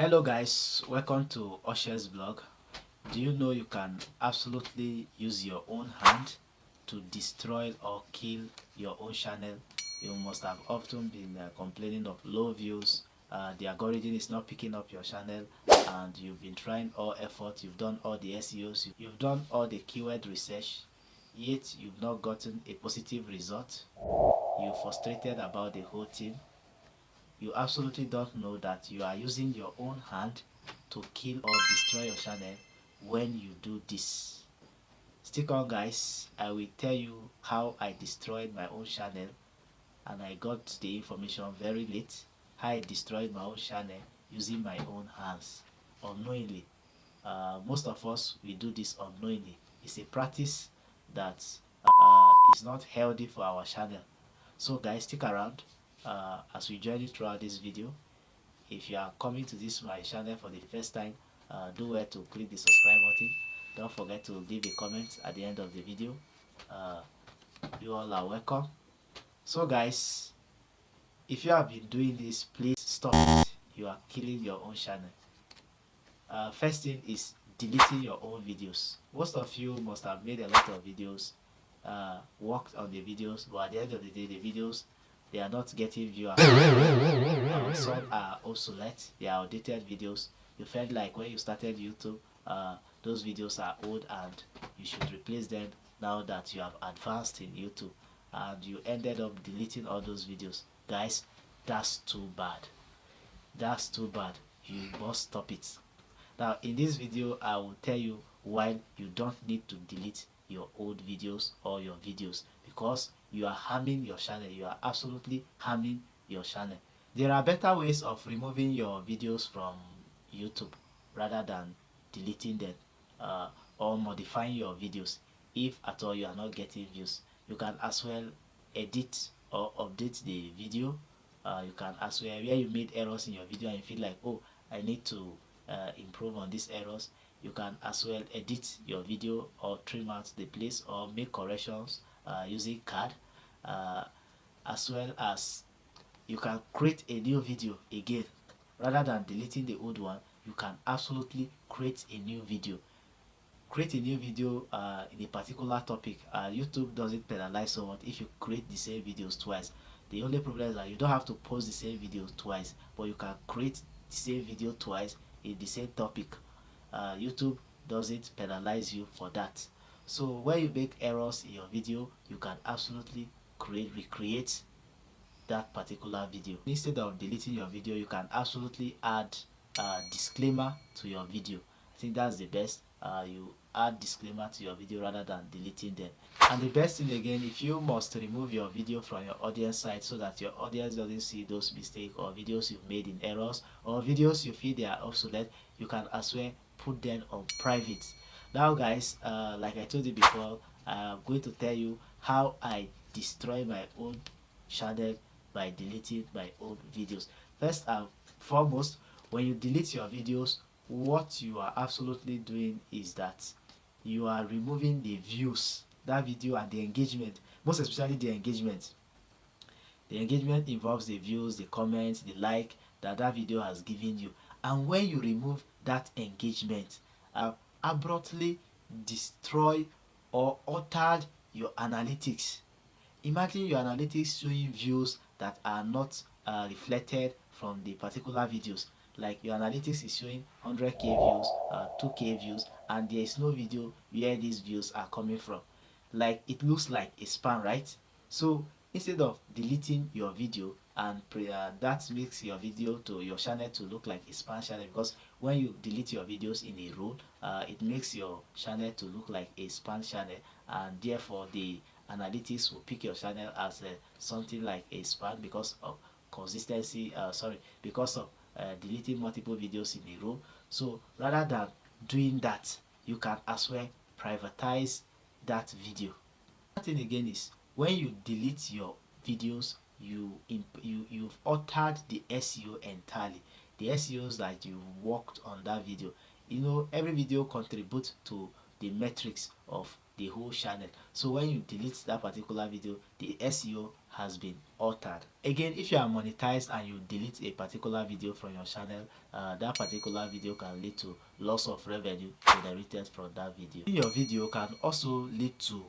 Hello guys, welcome to OCHE'S blog. Do you know you can absolutely use your own hand to destroy or kill your own channel? You must have often been complaining of low views, the algorithm is not picking up your channel, and you've been trying all effort, you've done all the SEOs, you've done all the keyword research, yet you've not gotten a positive result. You're frustrated about the whole thing. You absolutely don't know that you are using your own hand to kill or destroy your channel when you do this. Stick on guys, I will tell you how I destroyed my own channel, and I got the information very late. How I destroyed my own channel using my own hands unknowingly. Most of us we do this unknowingly. It's a practice that is not healthy for our channel. So guys, stick around as we journey throughout this video. If you are coming to this my channel for the first time, do well to click the subscribe button. Don't forget to leave a comment at the end of the video. uh, you all are welcome. So guys, if you have been doing this, please stop it. You are killing your own channel. First thing is deleting your own videos. Most of you must have made a lot of videos, worked on the videos, but at the end of the day, the videos, they are not getting viewers. Some are obsolete, they are outdated videos. You felt like when you started YouTube, those videos are old and you should replace them now that you have advanced in YouTube, and you ended up deleting all those videos. Guys, that's too bad. That's too bad. You must stop it. Now in this video I will tell you why you don't need to delete your old videos or your videos, because you are harming your channel. You are absolutely harming your channel. There are better ways of removing your videos from YouTube rather than deleting them, uh, or modifying your videos. If at all you are not getting views, you can as well edit or update the video. You can as well, where you made errors in your video and you feel like, oh, I need to improve on these errors, you can as well edit your video or trim out the place or make corrections using card, uh, as well as you can create a new video again. Rather than deleting the old one, you can absolutely create a new video. Create a new video in a particular topic. YouTube doesn't penalize someone if you create the same videos twice. The only problem is that you don't have to post the same video twice, but you can create the same video twice in the same topic. YouTube doesn't penalize you for that. So when you make errors in your video, you can absolutely recreate that particular video. Instead of deleting your video, you can absolutely add a disclaimer to your video. I think that's the best. You add disclaimer to your video rather than deleting them. And the best thing again, if you must remove your video from your audience side so that your audience doesn't see those mistakes or videos you've made in errors or videos you feel they are obsolete, you can as well put them on private. Now guys, like I told you before, I'm going to tell you how I destroy my own channel by deleting my own videos. First and foremost, when you delete your videos, what you are absolutely doing is that you are removing the views, that video, and the engagement, most especially the engagement. The engagement involves the views, the comments, the like that video has given you. And when you remove that engagement, abruptly destroy or altered your analytics. Imagine your analytics showing views that are not reflected from the particular videos. Like your analytics is showing 100k views, 2k views, and there is no video where these views are coming from. Like it looks like a spam, right? So instead of deleting your video, and that makes your video to your channel to look like a spam channel, because when you delete your videos in a row, it makes your channel to look like a spam channel, and therefore the analytics will pick your channel as something like a spam because of consistency, because of deleting multiple videos in a row. So rather than doing that, you can as well privatize that video. Another thing again is when you delete your videos, you've altered the SEO entirely. The SEOs that you worked on that video. You know, every video contributes to the metrics of the whole channel. So when you delete that particular video, the SEO has been altered. Again, if you are monetized and you delete a particular video from your channel, that particular video can lead to loss of revenue generated from that video. Your video can also lead to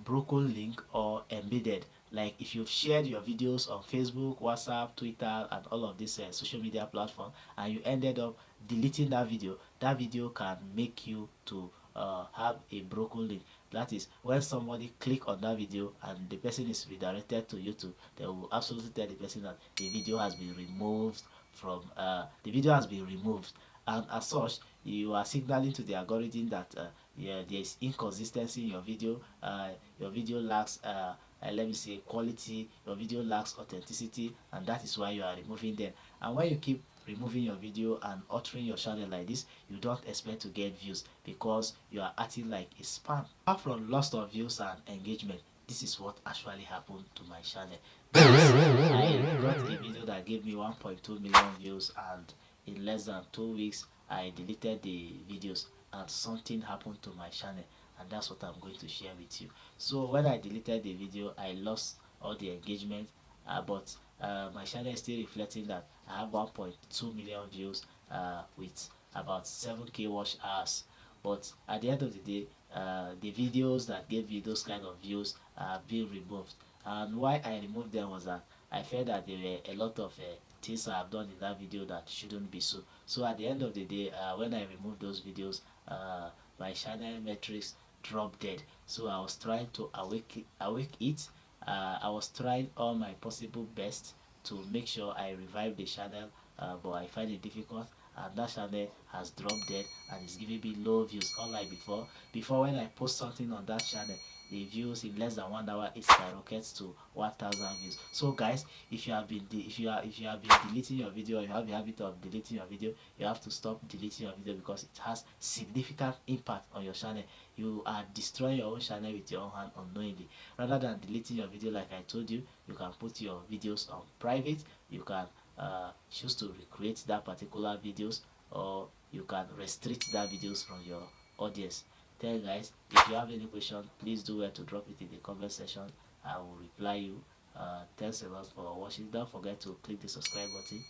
broken link or embedded. Like if you've shared your videos on Facebook, WhatsApp, Twitter, and all of these social media platforms, and you ended up deleting that video can make you to have a broken link. That is, when somebody click on that video and the person is redirected to YouTube, they will absolutely tell the person that the video has been removed from and as such you are signaling to the algorithm that yeah, there is inconsistency in your video lacks let me say quality, your video lacks authenticity, and that is why you are removing them. And when you keep removing your video and altering your channel like this, you don't expect to get views because you are acting like a spam. Apart from loss of views and engagement, this is what actually happened to my channel. I got a video that gave me 1.2 million views, and in less than 2 weeks I deleted the videos and something happened to my channel, and that's what I'm going to share with you. So when I deleted the video, I lost all the engagement, but my channel is still reflecting that I have 1.2 million views with about 7k watch hours. But at the end of the day, the videos that gave you those kind of views are being removed. And why I removed them was that I felt that there were a lot of things I have done in that video that shouldn't be so. So at the end of the day, when I removed those videos, my channel metrics dropped dead. So I was trying to awake it. I was trying all my possible best to make sure I revive the channel, but I find it difficult, and that channel has dropped dead and is giving me low views. Unlike before when I post something on that channel, the views in less than 1 hour it skyrockets to 1,000 views. So guys, if you have been deleting your video, or you have the habit of deleting your video, you have to stop deleting your video because it has significant impact on your channel. You are destroying your own channel with your own hand unknowingly. Rather than deleting your video, like I told you, you can put your videos on private. You can choose to recreate that particular videos, or you can restrict that videos from your audience. Then guys, if you have any question, please do well to drop it in the comment section. I will reply you. Thanks a lot for watching. Don't forget to click the subscribe button